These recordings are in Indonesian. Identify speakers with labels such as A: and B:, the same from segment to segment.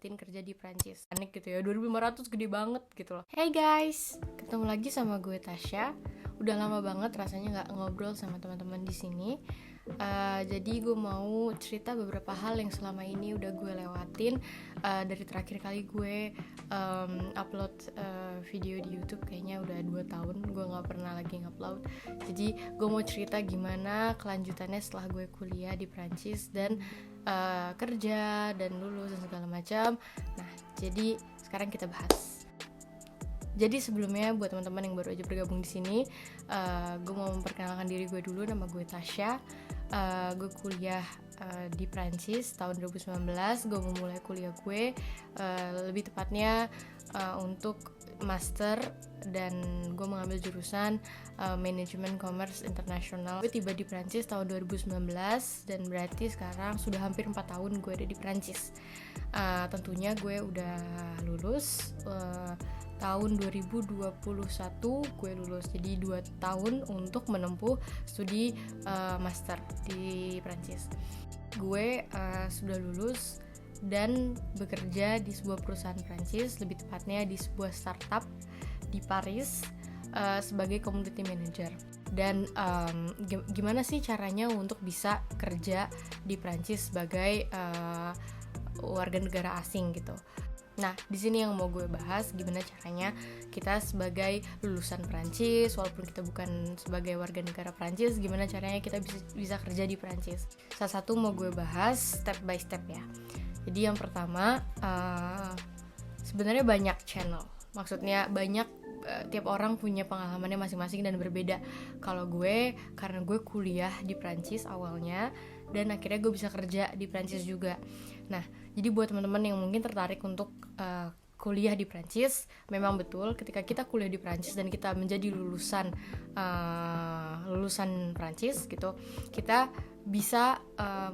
A: dapetin kerja di Prancis. Panik gitu ya, 2.500 gede banget gitu loh. Hey guys, ketemu lagi sama gue Tasya. Udah lama banget rasanya nggak ngobrol sama teman-teman di sini. Jadi gue mau cerita beberapa hal yang selama ini udah gue lewatin dari terakhir kali gue upload video di YouTube. Kayaknya udah 2 tahun gue nggak pernah lagi ngupload. Jadi gue mau cerita gimana kelanjutannya setelah gue kuliah di Prancis dan kerja dan lulus dan segala macam. Nah, jadi sekarang kita bahas. Jadi sebelumnya buat teman-teman yang baru aja bergabung di sini, gue mau memperkenalkan diri gue dulu. Nama gue Tasya. Gue kuliah di Prancis tahun 2019. Gue memulai kuliah gue lebih tepatnya untuk master, dan gue mengambil jurusan manajemen commerce internasional. Gue tiba di Prancis tahun 2019 dan berarti sekarang sudah hampir 4 tahun gue ada di Prancis. Tentunya gue udah lulus tahun 2021 gue lulus, jadi 2 tahun untuk menempuh studi master di Prancis. Gue sudah lulus dan bekerja di sebuah perusahaan Prancis, lebih tepatnya di sebuah startup di Paris sebagai community manager. Dan gimana sih caranya untuk bisa kerja di Prancis sebagai warga negara asing gitu. Nah, di sini yang mau gue bahas gimana caranya kita sebagai lulusan Prancis, walaupun kita bukan sebagai warga negara Prancis, gimana caranya kita bisa kerja di Prancis. Salah satu mau gue bahas step by step ya. Jadi yang pertama, sebenarnya banyak channel. Maksudnya banyak, tiap orang punya pengalamannya masing-masing dan berbeda. Kalau gue, karena gue kuliah di Prancis awalnya, dan akhirnya gue bisa kerja di Prancis juga. Nah, jadi buat teman-teman yang mungkin tertarik untuk kuliah di Prancis, memang betul ketika kita kuliah di Prancis dan kita menjadi lulusan Prancis gitu, kita bisa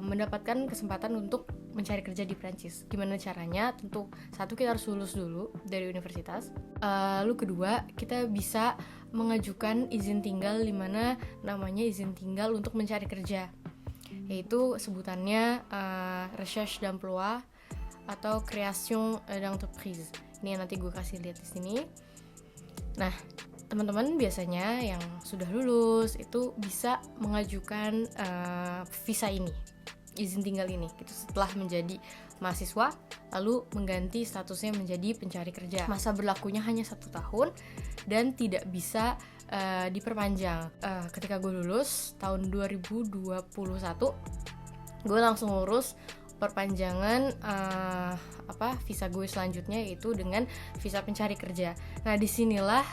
A: mendapatkan kesempatan untuk mencari kerja di Prancis. Gimana caranya? Tentu satu, kita harus lulus dulu dari universitas. Lalu kedua, kita bisa mengajukan izin tinggal, di mana namanya izin tinggal untuk mencari kerja, yaitu sebutannya recherche d'emploi atau création d'entreprise. Ini yang nanti gue kasih lihat di sini. Nah, teman-teman biasanya yang sudah lulus itu bisa mengajukan visa ini, izin tinggal ini gitu, setelah menjadi mahasiswa lalu mengganti statusnya menjadi pencari kerja. Masa berlakunya hanya 1 tahun dan tidak bisa diperpanjang. Ketika gue lulus tahun 2021, gue langsung ngurus perpanjangan visa gue selanjutnya, yaitu dengan visa pencari kerja. Nah, disinilah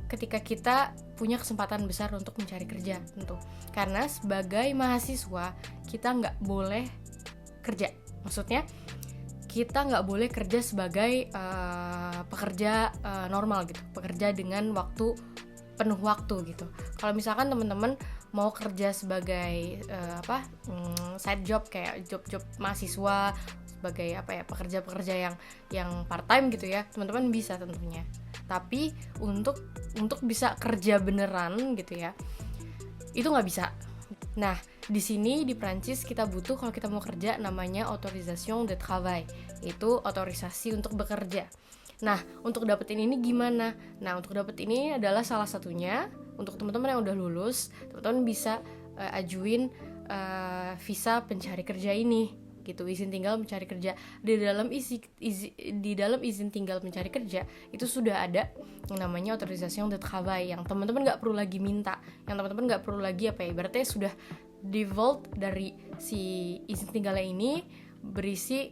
A: ketika kita punya kesempatan besar untuk mencari kerja, tentu karena sebagai mahasiswa kita nggak boleh kerja. Maksudnya kita nggak boleh kerja sebagai pekerja normal gitu, pekerja dengan penuh waktu gitu. Kalau misalkan teman-teman mau kerja sebagai side job, kayak job mahasiswa, sebagai pekerja-pekerja yang part time gitu ya, teman-teman bisa tentunya. Tapi untuk bisa kerja beneran gitu ya, itu nggak bisa. Nah, di sini di Prancis kita butuh, kalau kita mau kerja, namanya autorisation de travail, itu otorisasi untuk bekerja. Nah, untuk dapetin ini gimana? Nah, untuk dapetin ini adalah salah satunya untuk teman-teman yang udah lulus, teman-teman bisa ajuin visa pencari kerja ini gitu, izin tinggal mencari kerja. Di dalam izin tinggal mencari kerja itu sudah ada yang namanya autorisation de travail, yang teman-teman nggak perlu lagi minta, yang teman-teman nggak perlu lagi berarti sudah default dari si izin tinggalnya ini berisi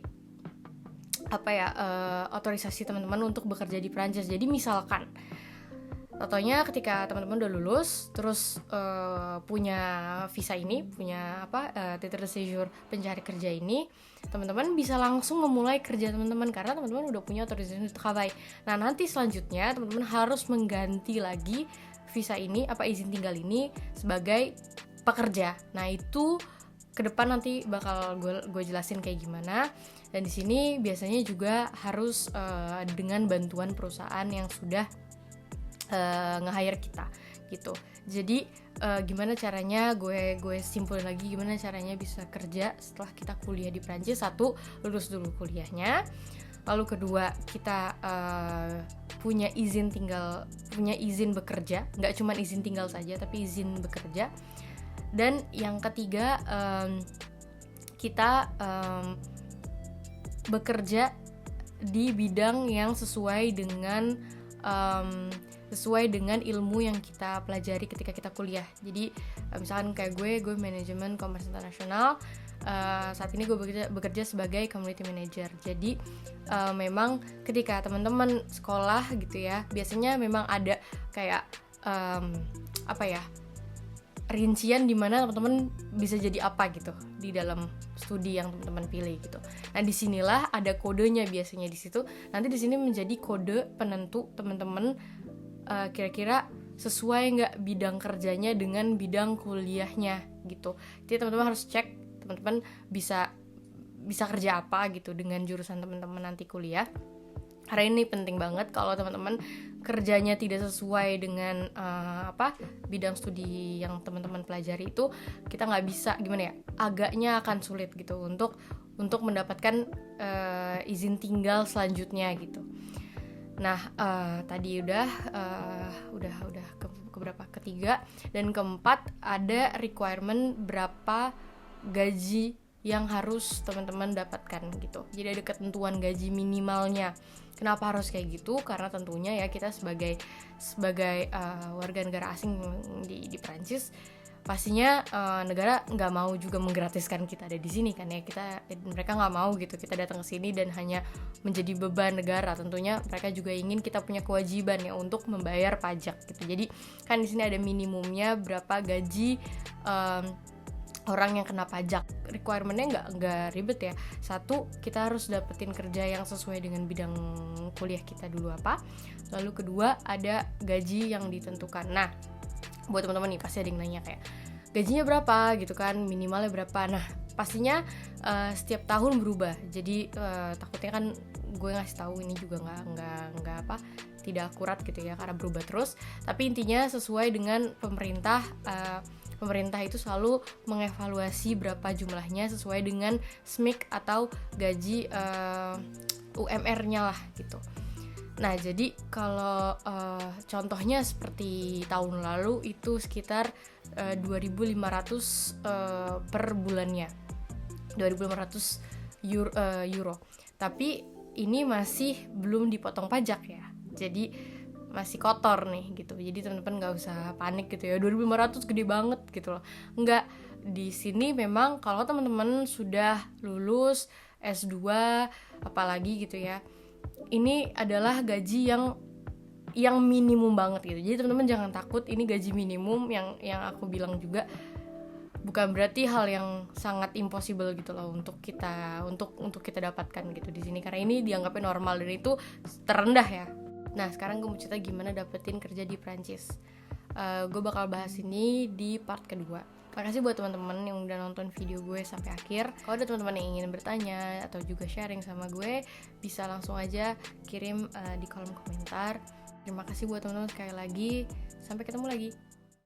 A: otorisasi teman-teman untuk bekerja di Prancis. Jadi misalkan contohnya ketika teman-teman udah lulus terus punya visa ini, punya titre de séjour pencari kerja ini, teman-teman bisa langsung memulai kerja teman-teman karena teman-teman udah punya autorisasi de travail. Nah, nanti selanjutnya teman-teman harus mengganti lagi visa ini, izin tinggal ini sebagai pekerja. Nah, itu ke depan nanti bakal gue jelasin kayak gimana. Dan di sini biasanya juga harus dengan bantuan perusahaan yang sudah nge-hire kita gitu. Jadi gimana caranya, gue simpulin lagi gimana caranya bisa kerja setelah kita kuliah di Prancis. 1, lulus dulu kuliahnya. Lalu kedua, kita punya izin bekerja, nggak cuma izin tinggal saja tapi izin bekerja. Dan yang ketiga, kita bekerja di bidang yang sesuai dengan ilmu yang kita pelajari ketika kita kuliah. Jadi misalkan kayak gue manajemen commerce internasional, saat ini gue bekerja sebagai community manager. Jadi memang ketika teman-teman sekolah gitu ya, biasanya memang ada kayak rincian di mana teman-teman bisa jadi apa gitu di dalam studi yang teman-teman pilih gitu. Nah, disinilah ada kodenya biasanya di situ. Nanti di sini menjadi kode penentu teman-teman kira-kira sesuai nggak bidang kerjanya dengan bidang kuliahnya gitu. Jadi teman-teman harus cek teman-teman bisa kerja apa gitu dengan jurusan teman-teman nanti kuliah. Karena ini penting banget kalau teman-teman kerjanya tidak sesuai dengan bidang studi yang teman-teman pelajari itu, kita nggak bisa agaknya akan sulit gitu untuk mendapatkan izin tinggal selanjutnya gitu. Nah, tadi udah keberapa, ketiga dan keempat, ada requirement berapa gaji yang harus teman-teman dapatkan gitu. Jadi ada ketentuan gaji minimalnya. Kenapa harus kayak gitu? Karena tentunya ya kita sebagai warga negara asing di Prancis, pastinya negara nggak mau juga menggratiskan kita ada di sini kan ya. Mereka nggak mau gitu kita datang ke sini dan hanya menjadi beban negara. Tentunya mereka juga ingin kita punya kewajiban ya untuk membayar pajak gitu. Jadi kan di sini ada minimumnya berapa gaji orang yang kena pajak. Requirement-nya nggak ribet ya. Satu, kita harus dapetin kerja yang sesuai dengan bidang kuliah kita dulu apa. Lalu kedua, ada gaji yang ditentukan. Nah, buat teman-teman nih pasti ada yang nanya kayak gajinya berapa gitu kan, minimalnya berapa. Nah, pastinya setiap tahun berubah. Jadi takutnya kan gue ngasih tahu ini juga nggak tidak akurat gitu ya, karena berubah terus. Tapi intinya sesuai dengan pemerintah itu selalu mengevaluasi berapa jumlahnya sesuai dengan SMIC atau gaji UMR-nya lah gitu. Nah, jadi kalau contohnya seperti tahun lalu itu sekitar 2.500 per bulannya, 2.500 euro. Tapi ini masih belum dipotong pajak ya, jadi masih kotor nih gitu. Jadi teman-teman nggak usah panik gitu ya, 2.500 gede banget gitu loh. Nggak, di sini memang kalau teman-teman sudah lulus S2 apalagi gitu ya, ini adalah gaji yang minimum banget gitu. Jadi teman-teman jangan takut, ini gaji minimum yang aku bilang juga bukan berarti hal yang sangat impossible gitu loh untuk kita dapatkan gitu di sini, karena ini dianggapnya normal dan itu terendah ya. Nah, sekarang gue mau cerita gimana dapetin kerja di Prancis. Gue bakal bahas ini di part kedua. Makasih buat teman-teman yang udah nonton video gue sampai akhir. Kalau ada teman-teman yang ingin bertanya atau juga sharing sama gue, bisa langsung aja kirim di kolom komentar. Terima kasih buat teman-teman sekali lagi. Sampai ketemu lagi.